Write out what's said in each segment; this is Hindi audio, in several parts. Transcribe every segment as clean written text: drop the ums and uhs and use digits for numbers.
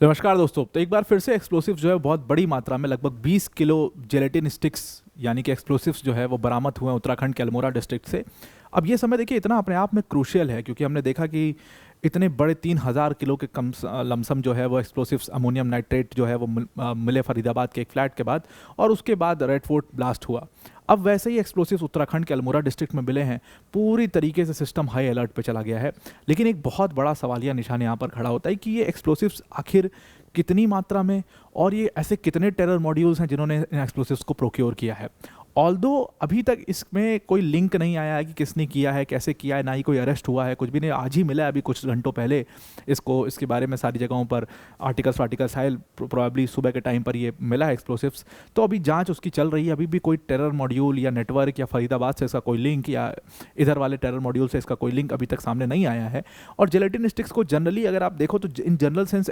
नमस्कार दोस्तों। तो एक बार फिर से एक्सप्लोसिव जो है बहुत बड़ी मात्रा में लगभग 20 किलो जेलेटिन स्टिक्स यानी कि एक्सप्लोसिव्स जो है वो बरामद हुए हैं उत्तराखंड के अल्मोड़ा डिस्ट्रिक्ट से। अब ये समय देखिए इतना अपने आप में क्रूशियल है क्योंकि हमने देखा कि इतने बड़े 3000 किलो के कम लमसम जो है वो एक्सप्लोसिव्स अमोनियम नाइट्रेट जो है वो मिले फरीदाबाद के एक फ्लैट के बाद, और उसके बाद रेड फोर्ट ब्लास्ट हुआ। अब वैसे ही एक्सप्लोसिव्स उत्तराखंड के अल्मोड़ा डिस्ट्रिक्ट में मिले हैं। पूरी तरीके से सिस्टम हाई अलर्ट पे चला गया है। लेकिन एक बहुत बड़ा सवालिया निशान यहाँ पर खड़ा होता है कि ये एक्सप्लोसिव्स आखिर कितनी मात्रा में, और ये ऐसे कितने टेरर मॉड्यूल्स हैं जिन्होंने इन एक्सप्लोसिव्स को प्रोक्योर किया है। ऑल्दो अभी तक इसमें कोई लिंक नहीं आया है कि किसने किया है, कैसे किया है, ना ही कोई अरेस्ट हुआ है, कुछ भी नहीं। आज ही मिला है अभी कुछ घंटों पहले इसके बारे में सारी जगहों पर आर्टिकल्स आए, प्रोबेबली सुबह के टाइम पर ये मिला है एक्सप्लोसिव्स। तो अभी जांच उसकी चल रही है। अभी भी कोई टेरर मॉड्यूल या नेटवर्क या फरीदाबाद से इसका कोई लिंक या इधर वाले टेरर मॉड्यूल से इसका कोई लिंक अभी तक सामने नहीं आया है। और जेलेटिन स्टिक्स को जनरली अगर आप देखो तो इन जनरल सेंस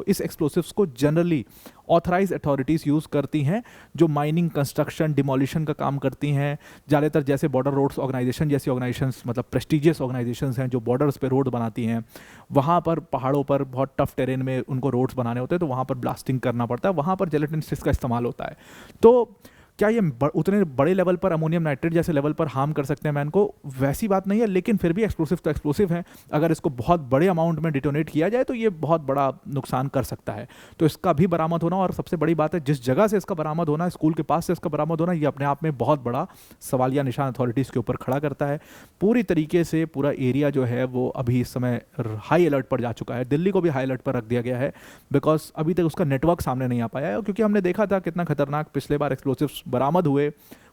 इस एक्सप्लोसिव्स को जनरली ऑथराइज अथॉरिटीज़ यूज़ करती हैं जो माइनिंग, कंस्ट्रक्शन, डिमोलिशन का काम करती हैं। ज़्यादातर जैसे बॉर्डर रोड्स ऑर्गेनाइजेशन जैसी ऑर्गेनाइजेशंस, मतलब प्रेस्टिजियस ऑर्गेनाइजेशंस हैं जो बॉर्डर्स पे रोड बनाती हैं। वहाँ पर पहाड़ों पर बहुत टफ टेरेन में उनको रोड्स बनाने होते हैं, तो वहाँ पर ब्लास्टिंग करना पड़ता है, वहाँ पर जेलेटिन स्टिक्स का इस्तेमाल होता है। तो क्या ये उतने बड़े लेवल पर अमोनियम नाइट्रेट जैसे लेवल पर हार्म कर सकते हैं मैन को? वैसी बात नहीं है, लेकिन फिर भी एक्सप्लोसिव तो एक्सप्लोसिव है। अगर इसको बहुत बड़े अमाउंट में डिटोनेट किया जाए तो ये बहुत बड़ा नुकसान कर सकता है। तो इसका भी बरामद होना, और सबसे बड़ी बात है जिस जगह से इसका बरामद होना, स्कूल के पास से इसका बरामद होना, ये अपने आप में बहुत बड़ा सवालिया निशान अथॉरिटीज़ के ऊपर खड़ा करता है। पूरी तरीके से पूरा एरिया जो है वो अभी इस समय हाई अलर्ट पर जा चुका है। दिल्ली को भी हाई अलर्ट पर रख दिया गया है बिकॉज अभी तक उसका नेटवर्क सामने नहीं आ पाया है, क्योंकि हमने देखा था कितना खतरनाक पिछले बार एक्सप्लोसिव्स बरामद हुए,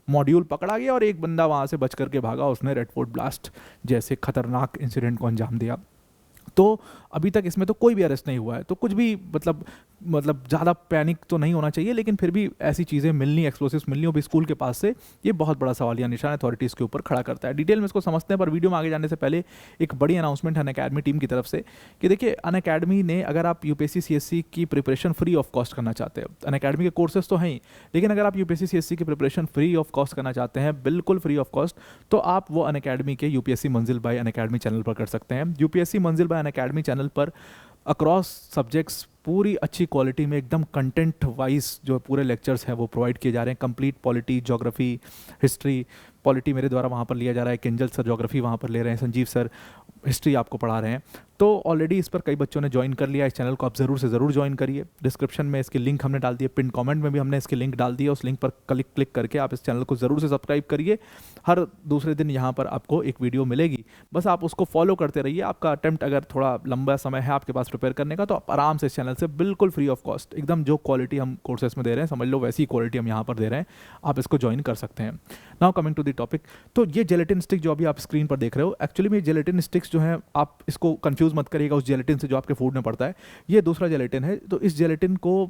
मॉड्यूल पकड़ा गया और एक बंदा वहाँ से बच करके भागा, उसने रेड फोर्ट ब्लास्ट जैसे खतरनाक इंसिडेंट को अंजाम दिया। तो अभी तक इसमें तो कोई भी अरेस्ट नहीं हुआ है, तो कुछ भी मतलब ज़्यादा पैनिक तो नहीं होना चाहिए, लेकिन फिर भी ऐसी चीज़ें मिलनी, एक्सप्लोसिव्स मिलनी हो भी स्कूल के पास से, ये बहुत बड़ा सवालिया निशान अथॉरिटीज़ के ऊपर खड़ा करता है। डिटेल में इसको समझते हैं, पर वीडियो में आगे जाने से पहले एक बड़ी अनाउंसमेंट है अनअकैडमी टीम की तरफ से कि देखिए अनअकैडमी ने, अगर आप यूपीएससी सीएससी की प्रिपरेशन फ्री ऑफ कॉस्ट करना चाहते हैं, अनअकैडमी के कोर्सेज तो हैं ही, लेकिन अगर आप यूपीएससी सीएससी की प्रिपरेशन फ्री ऑफ कॉस्ट करना चाहते हैं, बिल्कुल फ्री ऑफ कॉस्ट, तो आप वो अनअकैडमी के यूपीएससी मंजिल बाय अनअकैडमी चैनल पर कर सकते हैं। यूपीएससी मंजिल बाय अनअकैडमी चैनल पर अक्रॉस सब्जेक्ट्स पूरी अच्छी क्वालिटी में एकदम कंटेंट वाइज जो पूरे लेक्चर्स हैं वो प्रोवाइड किए जा रहे हैं। Complete polity, geography, history, polity मेरे द्वारा वहाँ पर लिया जा रहा है, किंजल सर ज्योग्राफी वहाँ पर ले रहे हैं, संजीव सर हिस्ट्री आपको पढ़ा रहे हैं। तो ऑलरेडी इस पर कई बच्चों ने ज्वाइन कर लिया। इस चैनल को आप ज़रूर से ज़रूर ज्वाइन करिए। डिस्क्रिप्शन में इसके लिंक हमने डाल दिए, पिन कमेंट में भी हमने इसके लिंक डाल दिए। उस लिंक पर क्लिक करके आप इस चैनल को ज़रूर से सब्सक्राइब करिए। हर दूसरे दिन यहाँ पर आपको एक वीडियो मिलेगी, बस आप उसको फॉलो करते रहिए। आपका अटेम्प्ट अगर थोड़ा लंबा समय है आपके पास प्रिपेयर करने का, तो आप आराम से इस चैनल से बिल्कुल फ्री ऑफ कॉस्ट, एकदम जो क्वालिटी हम कोर्सेज में दे रहे हैं, समझ लो वैसी क्वालिटी हम यहाँ पर दे रहे हैं, आप इसको ज्वाइन कर सकते हैं। Now coming to the topic, तो ये जेलेटिन स्टिक जो अभी आप स्क्रीन पर देख रहे हो, एक्चुअली में जेलेटिन स्टिक्स जो है, आप इसको कंफ्यूज मत करिएगा उस जेलेटिन से जो आपके फूड में पड़ता है। ये दूसरा जेलेटिन है। तो इस जेलेटिन को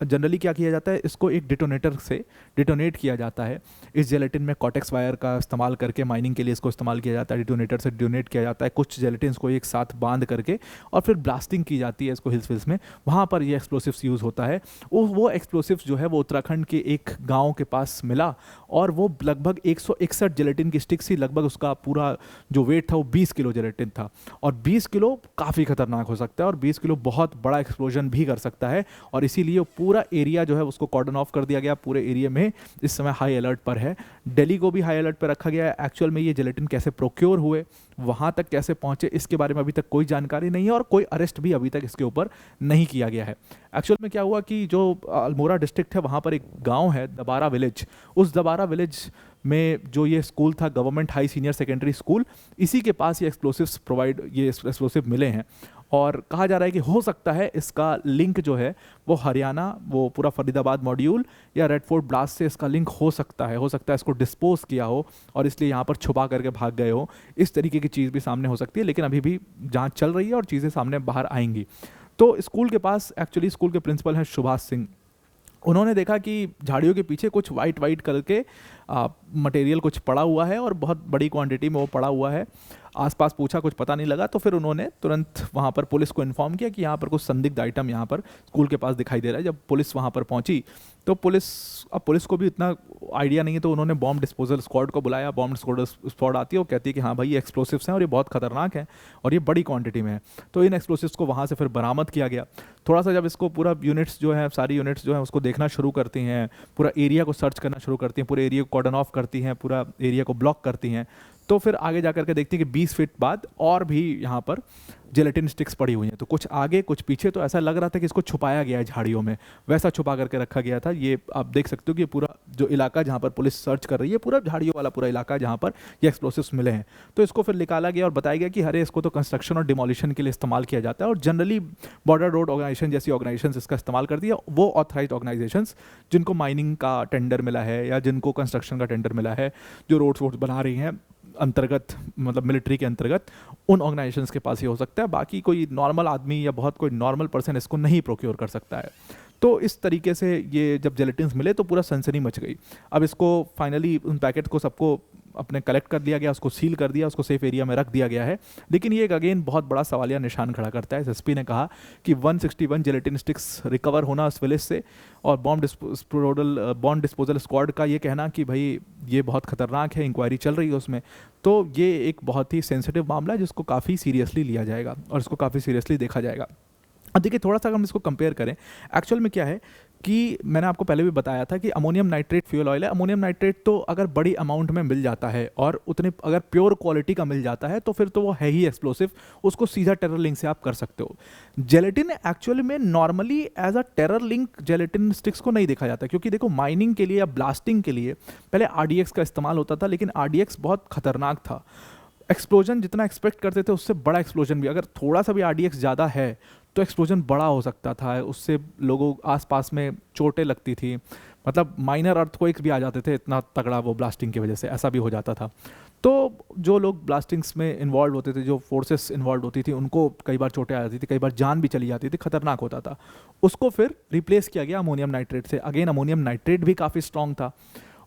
जनरली क्या किया जाता है, इसको एक डिटोनेटर से डिटोनेट किया जाता है। इस जेलेटिन में कॉटेक्स वायर का इस्तेमाल करके माइनिंग के लिए इसको इस्तेमाल किया जाता है। डिटोनेटर से डिटोनेट किया जाता है, कुछ जेलेटिन्स को एक साथ बांध करके, और फिर ब्लास्टिंग की जाती है इसको हिल्स विल्स में, वहाँ पर ये एक्सप्लोसिव्स यूज़ होता है। वो एक्सप्लोसिव्स जो है वो उत्तराखंड के एक गाँव के पास मिला, और वो लगभग 161 जेलेटिन की स्टिक्स ही, लगभग उसका पूरा जो वेट था वो 20 किलो जेलेटिन था। और 20 किलो काफ़ी खतरनाक हो सकता है, और 20 किलो बहुत बड़ा एक्सप्लोजन भी कर सकता है। और इसीलिए पूरा एरिया जो है उसको कॉर्डन ऑफ कर दिया गया। पूरे एरिया में इस समय हाई अलर्ट पर है। दिल्ली को भी हाई अलर्ट पर रखा गया है। एक्चुअल में ये जेलेटिन कैसे प्रोक्योर हुए, वहाँ तक कैसे पहुँचे, इसके बारे में अभी तक कोई जानकारी नहीं है, और कोई अरेस्ट भी अभी तक इसके ऊपर नहीं किया गया है। एक्चुअल में क्या हुआ कि जो अल्मोड़ा डिस्ट्रिक्ट है, वहाँ पर एक गाँव है दबारा विलेज। उस दबारा विलेज में जो ये स्कूल था, government high senior secondary school, इसी के पास ये एक्सप्लोसिव मिले हैं। और कहा जा रहा है कि हो सकता है इसका लिंक जो है वो हरियाणा, वो पूरा फरीदाबाद मॉड्यूल या रेड फोर्ट ब्लास्ट से इसका लिंक हो सकता है इसको डिस्पोज किया हो और इसलिए यहाँ पर छुपा करके भाग गए हो। इस तरीके की चीज़ भी सामने हो सकती है, लेकिन अभी भी जांच चल रही है और चीज़ें सामने बाहर आएंगी। तो स्कूल के पास एक्चुअली स्कूल के प्रिंसिपल हैं सुभाष सिंह। उन्होंने देखा कि झाड़ियों के पीछे कुछ वाइट करके मटेरियल कुछ पड़ा हुआ है और बहुत बड़ी क्वांटिटी में वो पड़ा हुआ है। आसपास पूछा, कुछ पता नहीं लगा, तो फिर उन्होंने तुरंत वहाँ पर पुलिस को इन्फॉर्म किया कि यहाँ पर कुछ संदिग्ध आइटम यहाँ पर स्कूल के पास दिखाई दे रहा है। जब पुलिस वहाँ पर पहुँची तो पुलिस को भी इतना आइडिया नहीं है, तो उन्होंने बॉम्ब डिस्पोजल स्क्वाड को बुलाया। बॉम्ब डिस्पोजल स्क्वाड आती है, वो कहती है कि हाँ भाई ये एक्सप्लोसिव्स हैं और ये बहुत खतरनाक हैं और ये बड़ी क्वांटिटी में है। तो इन एक्सप्लोसिव्स को वहाँ से फिर बरामद किया गया। थोड़ा सा जब इसको पूरा यूनिट्स जो है, सारी यूनिट्स जो है उसको देखना शुरू करती हैं, पूरा एरिया को सर्च करना शुरू करती हैं, पूरे एरिया को कॉर्डन ऑफ करती हैं, पूरा एरिया को ब्लॉक करती हैं, तो फिर आगे जाकर के देखती है कि 20 फीट बाद और भी यहाँ पर जेलेटिन स्टिक्स पड़ी हुई हैं। तो कुछ आगे कुछ पीछे, तो ऐसा लग रहा था कि इसको छुपाया गया है झाड़ियों में, वैसा छुपा करके रखा गया था। ये आप देख सकते हो कि पूरा जो इलाका जहाँ पर पुलिस सर्च कर रही है, पूरा झाड़ियों वाला पूरा इलाका जहाँ पर ये एक्सप्लोसिव्स मिले हैं। तो इसको फिर निकाला गया और बताया गया कि अरे इसको तो कंस्ट्रक्शन और डिमोलिशन के लिए इस्तेमाल किया जाता है, और जनरली बॉर्डर रोड ऑर्गेनाइजेशन जैसी ऑर्गेनाइजेशन इसका इस्तेमाल करती है, वो ऑथराइज ऑर्गेनाइजेशंस जिनको माइनिंग का टेंडर मिला है या जिनको कंस्ट्रक्शन का टेंडर मिला है, जो रोड्स वोड्स बना रही हैं अंतर्गत, मतलब मिलिट्री के अंतर्गत, उन ऑर्गेनाइजेशंस के पास ही हो सकता है। बाकी कोई नॉर्मल आदमी या बहुत कोई नॉर्मल पर्सन इसको नहीं प्रोक्योर कर सकता है। तो इस तरीके से ये जब जेलेटिन्स मिले तो पूरा सनसनी मच गई। अब इसको फाइनली उन पैकेट को सबको अपने कलेक्ट कर लिया गया, उसको सील कर दिया, उसको सेफ एरिया में रख दिया गया है। लेकिन ये एक अगेन बहुत बड़ा सवालिया निशान खड़ा करता है। एसएसपी ने कहा कि 161 जेलेटिन स्टिक्स रिकवर होना उस विलेज से, और बॉम्ब डिस्पोजल स्क्वाड का ये कहना कि भाई ये बहुत खतरनाक है, इंक्वायरी चल रही है उसमें। तो ये एक बहुत ही सेंसिटिव मामला है जिसको काफ़ी सीरियसली लिया जाएगा और इसको काफ़ी सीरियसली देखा जाएगा। अब देखिए थोड़ा सा हम इसको कंपेयर करें, एक्चुअल में क्या है कि मैंने आपको पहले भी बताया था कि अमोनियम नाइट्रेट फ्यूल ऑयल है। अमोनियम नाइट्रेट तो अगर बड़ी अमाउंट में मिल जाता है और उतने अगर प्योर क्वालिटी का मिल जाता है तो फिर तो वो है ही एक्सप्लोसिव, उसको सीधा टेरर लिंक से आप कर सकते हो। जेलेटिन एक्चुअली में normally as a terror link gelatin sticks को नहीं देखा जाता, क्योंकि देखो माइनिंग के लिए या ब्लास्टिंग के लिए पहले आरडीएक्स का इस्तेमाल होता था, लेकिन आरडीएक्स बहुत खतरनाक था। एक्सप्लोजन जितना एक्सपेक्ट करते थे उससे बड़ा एक्सप्लोजन भी, अगर थोड़ा सा भी आरडीएक्स ज़्यादा है तो एक्सप्लोजन बड़ा हो सकता था, उससे लोगों आसपास में चोटें लगती थी, मतलब माइनर अर्थक्वेक्स भी आ जाते थे, इतना तगड़ा वो ब्लास्टिंग की वजह से ऐसा भी हो जाता था। तो जो लोग ब्लास्टिंग्स में इन्वॉल्व होते थे, जो फोर्सेस इन्वॉल्व होती थी, उनको कई बार चोटें आ जाती थी, कई बार जान भी चली जाती थी, खतरनाक होता था। उसको फिर रिप्लेस किया गया अमोनियम नाइट्रेट से। अगेन अमोनियम नाइट्रेट भी काफ़ी स्ट्रॉन्ग था।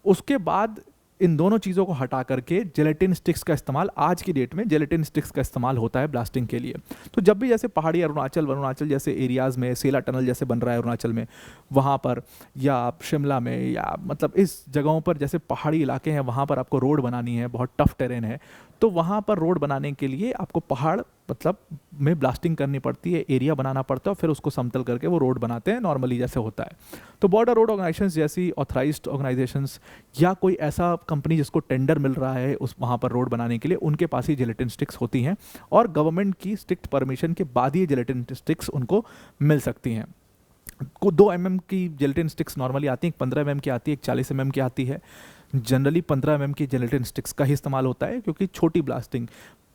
उसके बाद इन दोनों चीज़ों को हटा करके जेलेटिन स्टिक्स का इस्तेमाल, आज की डेट में जेलेटिन स्टिक्स का इस्तेमाल होता है ब्लास्टिंग के लिए। तो जब भी जैसे पहाड़ी अरुणाचल जैसे एरियाज़ में सेला टनल जैसे बन रहा है अरुणाचल में, वहाँ पर या शिमला में या मतलब इस जगहों पर जैसे पहाड़ी इलाके हैं, वहाँ पर आपको रोड बनानी है, बहुत टफ टेरेन है, तो वहाँ पर रोड बनाने के लिए आपको पहाड़ मतलब में ब्लास्टिंग करनी पड़ती है, एरिया बनाना पड़ता है, और फिर उसको समतल करके वो रोड बनाते हैं नॉर्मली जैसे होता है। तो बॉर्डर रोड ऑर्गेनाइजेशंस जैसी ऑथराइज्ड ऑर्गेनाइजेशंस या कोई ऐसा कंपनी जिसको टेंडर मिल रहा है उस वहाँ पर रोड बनाने के लिए, उनके पास ही जेलेटिन स्टिक्स होती हैं, और गवर्नमेंट की स्ट्रिक्ट परमिशन के बाद ही जेलेटिन स्टिक्स उनको मिल सकती हैं। 2 mm की जेलेटिन स्टिक्स नॉर्मली आती हैं, 15 mm की आती है, 40 mm की आती है। जनरली 15 mm की जेलेटिन स्टिक्स का ही इस्तेमाल होता है, क्योंकि छोटी ब्लास्टिंग,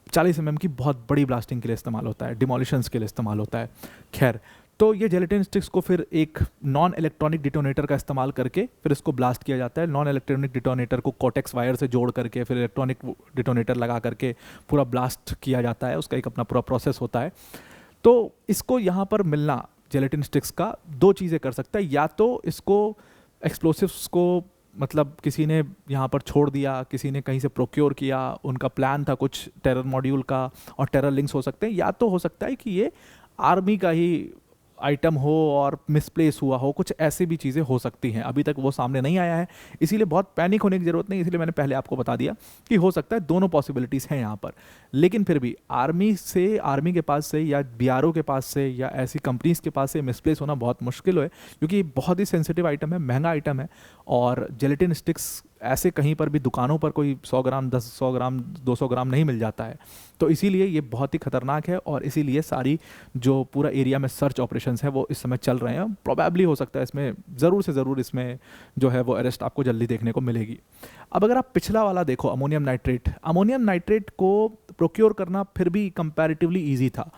40 mm की बहुत बड़ी ब्लास्टिंग के लिए इस्तेमाल होता है, डिमोलिशंस के लिए इस्तेमाल होता है। खैर, तो ये जेलेटिन स्टिक्स को फिर एक नॉन इलेक्ट्रॉनिक डिटोनेटर का इस्तेमाल करके फिर इसको ब्लास्ट किया जाता है। नॉन इलेक्ट्रॉनिक डिटोनेटर को कोटेक्स वायर से जोड़ करके फिर इलेक्ट्रॉनिक डिटोनेटर लगा करके पूरा ब्लास्ट किया जाता है, उसका एक अपना पूरा प्रोसेस होता है। तो इसको यहाँ पर मिलना जेलेटिन स्टिक्स का 2 चीज़ें कर सकता है, या तो इसको एक्सप्लोसिव्स को मतलब किसी ने यहाँ पर छोड़ दिया, किसी ने कहीं से प्रोक्योर किया, उनका प्लान था कुछ टेरर मॉड्यूल का और टेरर लिंक्स हो सकते हैं, या तो हो सकता है कि ये आर्मी का ही आइटम हो और मिसप्लेस हुआ हो, कुछ ऐसी भी चीज़ें हो सकती हैं। अभी तक वो सामने नहीं आया है, इसीलिए बहुत पैनिक होने की ज़रूरत नहीं, इसलिए मैंने पहले आपको बता दिया कि हो सकता है दोनों पॉसिबिलिटीज़ हैं यहाँ पर। लेकिन फिर भी आर्मी के पास से या बीआरओ के पास से या ऐसी कंपनीज़ के पास से मिसप्लेस होना बहुत मुश्किल है, क्योंकि बहुत ही सेंसिटिव आइटम है, महंगा आइटम है, और जेलेटिन स्टिक्स ऐसे कहीं पर भी दुकानों पर कोई 100 ग्राम 100 ग्राम 200 ग्राम नहीं मिल जाता है। तो इसीलिए ये बहुत ही खतरनाक है, और इसीलिए सारी जो पूरा एरिया में सर्च ऑपरेशंस हैं वो इस समय चल रहे हैं। प्रोबेबली हो सकता है इसमें ज़रूर से ज़रूर इसमें जो है वो अरेस्ट आपको जल्दी देखने को मिलेगी। अब अगर आप पिछला वाला देखो अमोनियम नाइट्रेट को प्रोक्योर करना फिर भी कंपैरेटिवली ईजी था,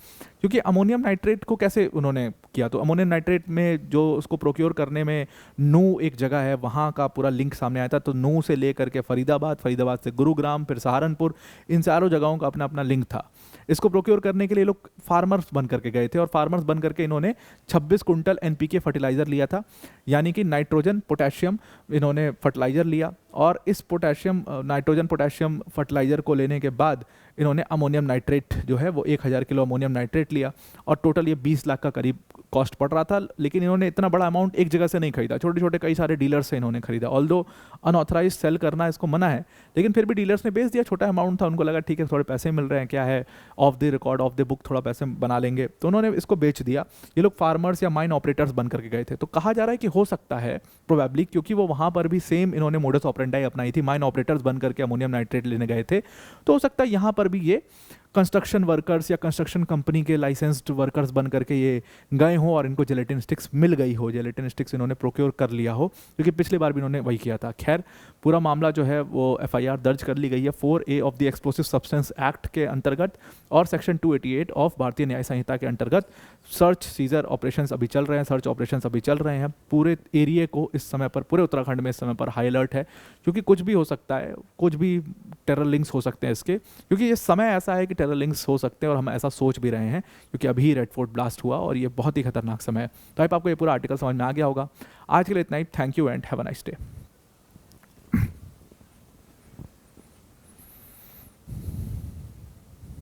क्योंकि अमोनियम नाइट्रेट को कैसे उन्होंने किया, तो अमोनियम नाइट्रेट में जो उसको प्रोक्योर करने में नू एक जगह है, वहाँ का पूरा लिंक सामने आया था। तो नू से लेकर के फरीदाबाद, फरीदाबाद से गुरुग्राम, फिर सहारनपुर, इन चारों जगहों का अपना अपना लिंक था। इसको प्रोक्योर करने के लिए लोग फार्मर्स बन करके गए थे, और फार्मर्स बन करके इन्होंने 26 कुंटल एनपीके फर्टिलाइज़र लिया था, यानी कि नाइट्रोजन पोटेशियम इन्होंने फर्टिलाइज़र लिया। और इस पोटेशियम नाइट्रोजन पोटेशियम फर्टिलाइज़र को लेने के बाद इन्होंने अमोनियम नाइट्रेट जो है वो 1000 किलो अमोनियम नाइट्रेट लिया, और टोटल ये 20 लाख का करीब कॉस्ट पड़ रहा था। लेकिन इन्होंने इतना बड़ा अमाउंट एक जगह से नहीं खरीदा, छोटे छोटे कई सारे डीलर्स से इन्होंने खरीदा। ऑल्दो अनऑथराइज सेल करना इसको मना है, लेकिन फिर भी डीलर्स ने बेच दिया। छोटा अमाउंट था, उनको लगा ठीक है थोड़े पैसे मिल रहे हैं, क्या है of the record of the book थोड़ा पैसे बना लेंगे, तो उन्होंने इसको बेच दिया। ये लोग फार्मर्स या माइन ऑपरेटर्स बन करके गए थे। तो कहा जा रहा है कि हो सकता है प्रोबेबली, क्योंकि वो वहाँ पर भी सेम इन्होंने मोडस ऑपरेंडाई अपनाई थी, माइन ऑपरेटर्स बन करके अमोनियम नाइट्रेट लेने गए थे, तो हो सकता है यहाँ पर भी ये कंस्ट्रक्शन वर्कर्स या कंस्ट्रक्शन कंपनी के लाइसेंस्ड वर्कर्स बन करके ये गए हों और इनको जेलेटिन स्टिक्स मिल गई हो, जेलेटिन स्टिक्स इन्होंने प्रोक्योर कर लिया हो, क्योंकि पिछली बार भी इन्होंने वही किया था। खैर पूरा मामला जो है वो एफआईआर दर्ज कर ली गई है 4A of the explosive substance act के अंतर्गत और सेक्शन 288 ऑफ भारतीय न्याय संहिता के अंतर्गत सर्च सीजर ऑपरेशंस अभी चल रहे हैं, सर्च ऑपरेशंस अभी चल रहे हैं। पूरे एरिया को इस समय पर, पूरे उत्तराखंड में इस समय पर हाई अलर्ट है, क्योंकि कुछ भी हो सकता है, कुछ भी टेरर लिंक्स हो सकते हैं इसके, क्योंकि ये समय ऐसा है कि टेरर लिंक्स हो सकते हैं, और हम ऐसा सोच भी रहे हैं क्योंकि अभी रेड फोर्ट ब्लास्ट हुआ और ये बहुत ही खतरनाक समय है। तो आई आपको ये पूरा आर्टिकल समझ में आ गया होगा। आज के लिए इतना ही। Thank you and have a nice day.